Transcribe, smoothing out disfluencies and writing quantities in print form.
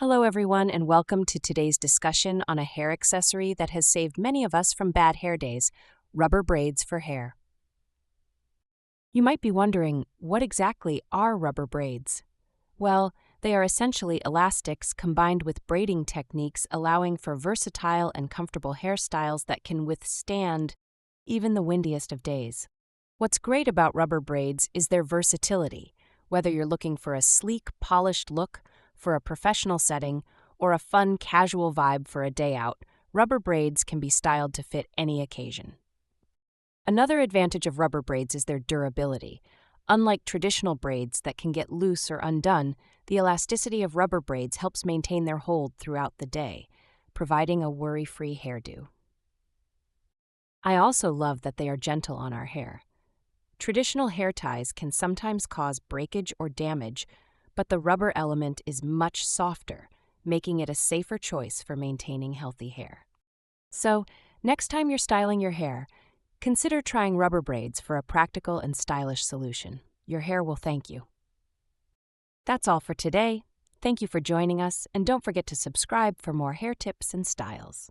Hello, everyone, and welcome to today's discussion on a hair accessory that has saved many of us from bad hair days: rubber braids for hair. You might be wondering, what exactly are rubber braids? Well, they are essentially elastics combined with braiding techniques, allowing for versatile and comfortable hairstyles that can withstand even the windiest of days. What's great about rubber braids is their versatility. Whether you're looking for a sleek, polished look for a professional setting or a fun, casual vibe for a day out, rubber braids can be styled to fit any occasion. Another advantage of rubber braids is their durability. Unlike traditional braids that can get loose or undone, the elasticity of rubber braids helps maintain their hold throughout the day, providing a worry-free hairdo. I also love that they are gentle on our hair. Traditional hair ties can sometimes cause breakage or damage, but the rubber element is much softer, making it a safer choice for maintaining healthy hair. So, next time you're styling your hair, consider trying rubber braids for a practical and stylish solution. Your hair will thank you. That's all for today. Thank you for joining us, and don't forget to subscribe for more hair tips and styles.